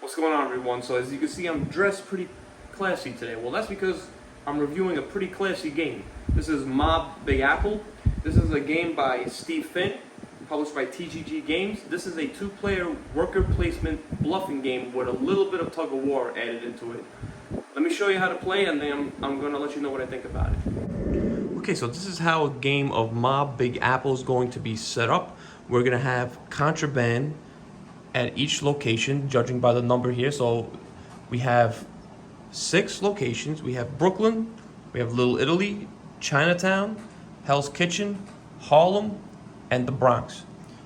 What's going on, everyone? So as you can see, I'm dressed pretty classy today. Well, that's because I'm reviewing a pretty classy game. This is Mob Big Apple. This is a game by Steve Finn, published by TGG Games. This is a two-player worker placement bluffing game with a little bit of tug-of-war added into it. Let me show you how to play, and then I'm going to let you know what I think about it. Okay, so this is how a game of Mob Big Apple is going to be set up. We're going to have contraband at each location, judging by the number here. So we have 6 locations. We have Brooklyn, we have Little Italy, Chinatown, Hell's Kitchen, Harlem, and the Bronx.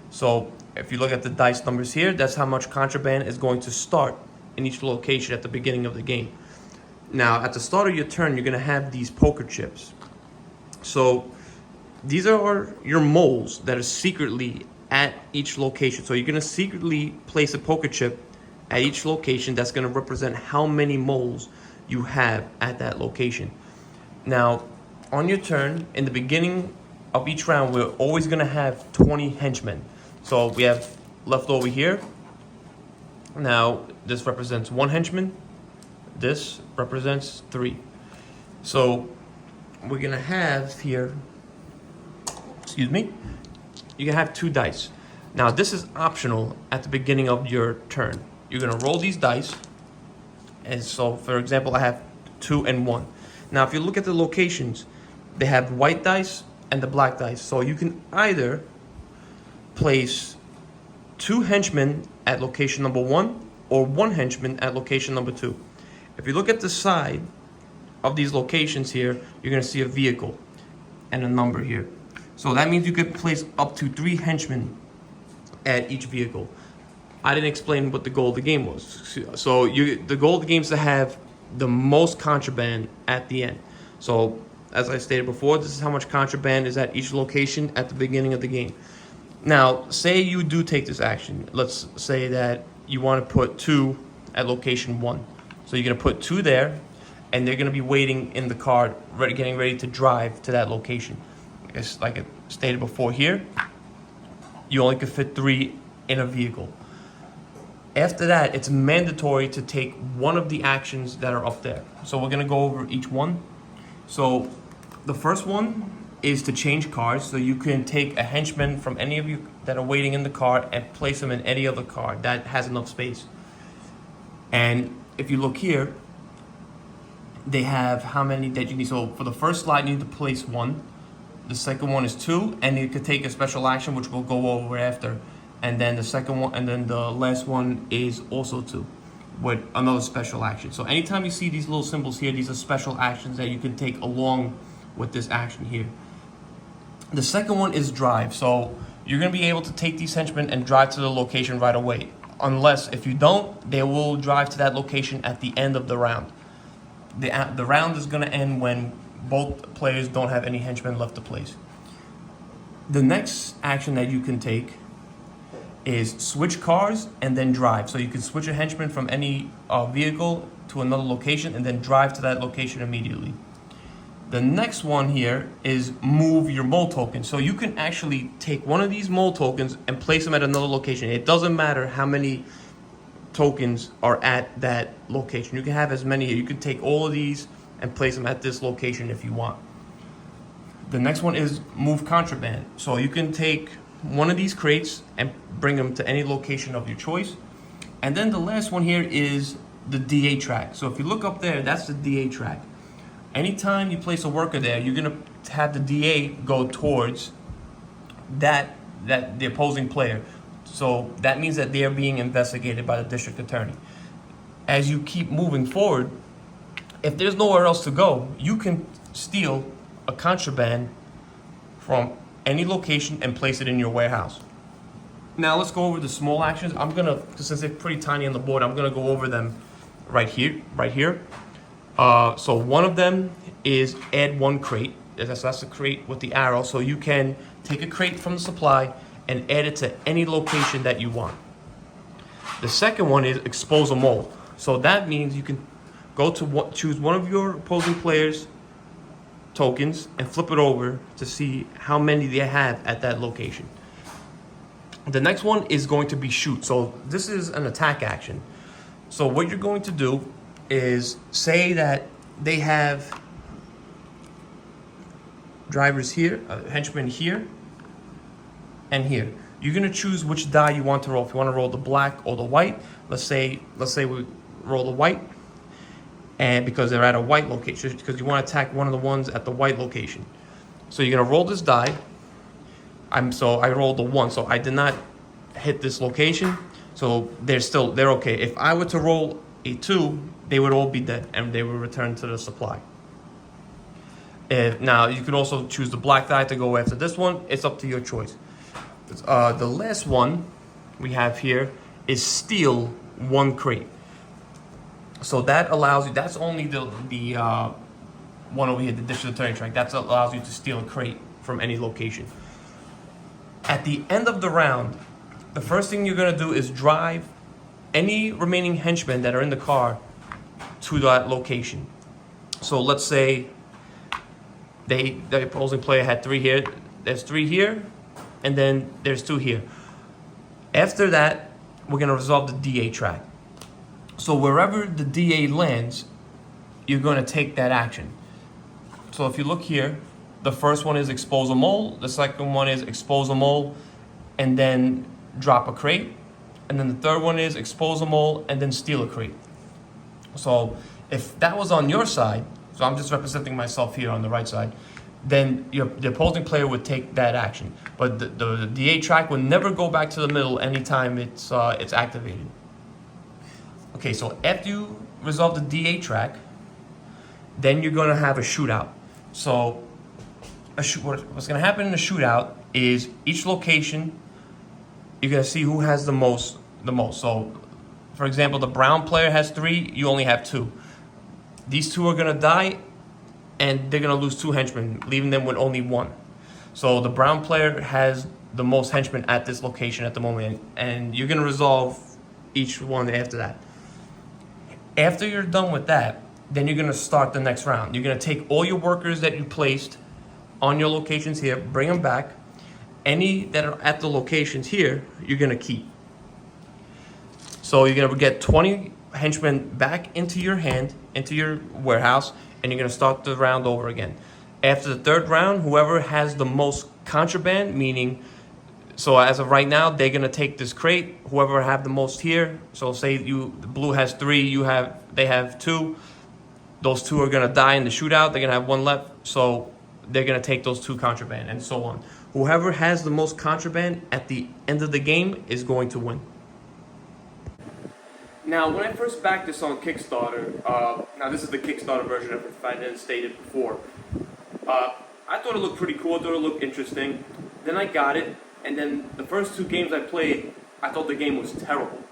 So if you look at the dice numbers here, that's how much contraband is going to start in each location at the beginning of the game. Now, at the start of your turn, you're going to have these poker chips. So these are your moles that are secretly at each location. So you're going to secretly place a poker chip at each location that's going to represent how many moles you have at that location. Now, on your turn, in the beginning of each round, we're always going to have 20 henchmen. So we have left over here. Now, this represents 1 henchman. This represents 3. So we're going to have here, you can have 2 dice. Now, this is optional at the beginning of your turn. You're going to roll these dice. And so, for example, I have 2 and 1. Now, if you look at the locations, they have white dice and the black dice. So you can either place 2 henchmen at location number 1 or 1 henchman at location number 2. If you look at the side of these locations here, you're going to see a vehicle and a number here. So that means you could place up to 3 henchmen at each vehicle. I didn't explain what the goal of the game was. So the goal of the game is to have the most contraband at the end. So as I stated before, this is how much contraband is at each location at the beginning of the game. Now, say you do take this action. Let's say that you want to put 2 at location 1. So you're going to put 2 there, and they're going to be waiting in the car, getting ready to drive to that location. It's like I stated before here, you only can fit 3 in a vehicle. After that, it's mandatory to take one of the actions that are up there. So we're going to go over each one. So the first one is to change cars. So you can take a henchman from any of you that are waiting in the car and place them in any other car that has enough space. And if you look here, they have how many that you need. So for the first slide, you need to place 1. The second one is 2, and you could take a special action, which we'll go over after. And then the second one, and then the last one is also 2, with another special action. So anytime you see these little symbols here, these are special actions that you can take along with this action here. The second one is drive. So you're going to be able to take these henchmen and drive to the location right away. Unless, if you don't, they will drive to that location at the end of the round. The round is going to end when both players don't have any henchmen left to place. The next action that you can take is switch cars and then drive. So you can switch a henchman from any vehicle to another location and then drive to that location immediately. The next one here is move your mole token. So you can actually take one of these mole tokens and place them at another location. It doesn't matter how many tokens are at that location. You can have as many here. You can take all of these and place them at this location if you want. The next one is move contraband. So you can take one of these crates and bring them to any location of your choice. And then the last one here is the DA track. So if you look up there, that's the DA track. Anytime you place a worker there, you're gonna have the DA go towards the opposing player. So that means that they are being investigated by the district attorney. As you keep moving forward, if there's nowhere else to go, you can steal a contraband from any location and place it in your warehouse. Now let's go over the small actions. Since they're pretty tiny on the board, I'm gonna go over them right here. So one of them is add 1 crate. That's the crate with the arrow. So you can take a crate from the supply and add it to any location that you want. The second one is expose a mole. So that means you can go to choose one of your opposing players' tokens and flip it over to see how many they have at that location. The next one is going to be shoot. So this is an attack action. So what you're going to do is say that they have drivers here, henchmen here, and here. You're gonna choose which die you want to roll. If you want to roll the black or the white, let's say we roll the white, and because they're at a white location, because you want to attack one of the ones at the white location. So you're gonna roll this die. I rolled the 1, so I did not hit this location. So they're okay. If I were to roll a 2, they would all be dead and they would return to the supply. Now you could also choose the black die to go after this one. It's up to your choice. The last one we have here is steal 1 crate. So that allows you. That's only the one over here, the dish to the turning track. That allows you to steal a crate from any location. At the end of the round, the first thing you're gonna do is drive any remaining henchmen that are in the car to that location. So let's say the opposing player had 3 here. There's 3 here, and then there's 2 here. After that, we're gonna resolve the DA track. So wherever the DA lands, you're gonna take that action. So if you look here, the first one is expose a mole, the second one is expose a mole, and then drop a crate. And then the third one is expose a mole and then steal a crate. So if that was on your side, so I'm just representing myself here on the right side, then the opposing player would take that action. But the DA track would never go back to the middle anytime it's activated. Okay, so after you resolve the DA track, then you're gonna have a shootout. So what's gonna happen in the shootout is each location, you're gonna see who has the most. So, for example, the brown player has 3, you only have 2. These 2 are gonna die, and they're gonna lose 2 henchmen, leaving them with only 1. So the brown player has the most henchmen at this location at the moment, and you're gonna resolve each one after that. After you're done with that, then you're gonna start the next round. You're gonna take all your workers that you placed on your locations here, bring them back. Any that are at the locations here, you're gonna keep. So you're gonna get 20 henchmen back into your hand, into your warehouse, and you're gonna start the round over again. After the 3rd round, whoever has the most contraband, meaning, so as of right now, they're gonna take this crate. Whoever have the most here, so say the blue has 3, they have 2. Those 2 are gonna die in the shootout. They're gonna have 1 left, so they're gonna take those 2 contraband, and so on. Whoever has the most contraband at the end of the game is going to win. Now, when I first backed this on Kickstarter, now this is the Kickstarter version of it, if I didn't state it before. I thought it looked pretty cool, I thought it looked interesting. Then I got it, and then the first 2 games I played, I thought the game was terrible.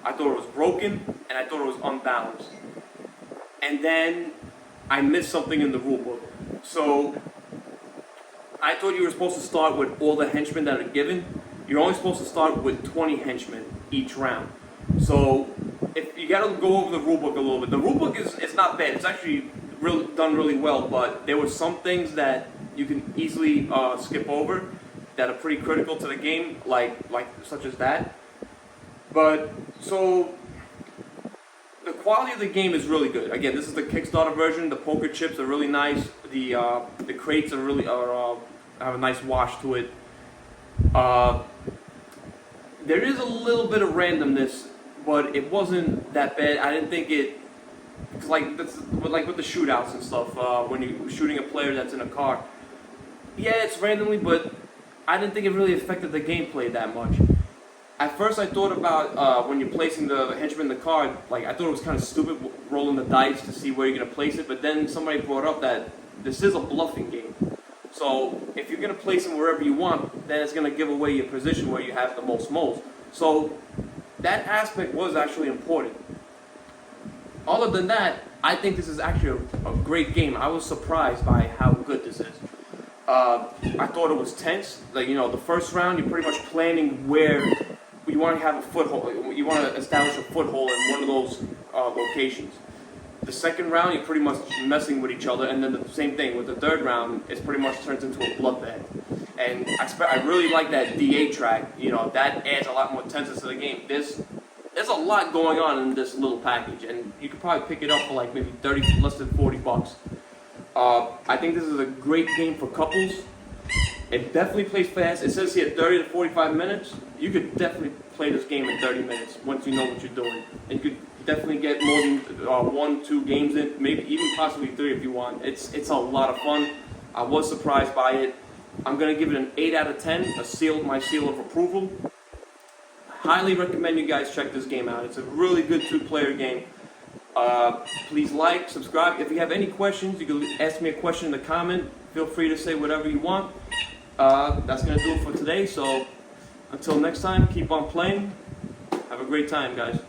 I thought it was broken, and I thought it was unbalanced. And then I missed something in the rulebook. So I thought you were supposed to start with all the henchmen that are given. You're only supposed to start with 20 henchmen each round. So if you got to go over the rulebook a little bit. The rulebook is not bad. It's actually done really well, but there were some things that you can easily skip over that are pretty critical to the game, like such as that. But so the quality of the game is really good. Again, this is the Kickstarter version. The poker chips are really nice. The crates have a nice wash to it. There is a little bit of randomness, but it wasn't that bad. I didn't think it. It's like with the shootouts and stuff. When you're shooting a player that's in a car, yeah, it's randomly, but I didn't think it really affected the gameplay that much. At first, I thought about when you're placing the henchman in the card, like I thought it was kind of stupid rolling the dice to see where you're gonna place it. But then somebody brought up that this is a bluffing game. So if you're gonna place them wherever you want, then it's gonna give away your position where you have the most moles. So that aspect was actually important. Other than that, I think this is actually a great game. I was surprised by how good this is. I thought it was tense. Like, the first round, you're pretty much planning where you want to have a foothold. You want to establish a foothold in one of those locations. The second round, you're pretty much messing with each other, and then the same thing with the third round. It pretty much turns into a bloodbath. And I really like that DA track. That adds a lot more tenseness to the game. There's there's a lot going on in this little package, and you could probably pick it up for like maybe 30, less than 40 bucks. I think this is a great game for couples. It definitely plays fast. It says here 30 to 45 minutes. You could definitely play this game in 30 minutes once you know what you're doing. And you could definitely get more than 1, 2 games in, maybe even possibly 3 if you want. It's a lot of fun. I was surprised by it. I'm gonna give it an 8 out of 10, my seal of approval. Highly recommend you guys check this game out. It's a really good 2-player game. Please like, subscribe. If you have any questions, you can ask me a question in the comment. Feel free to say whatever you want. That's gonna do it for today. So until next time, keep on playing. Have a great time, guys.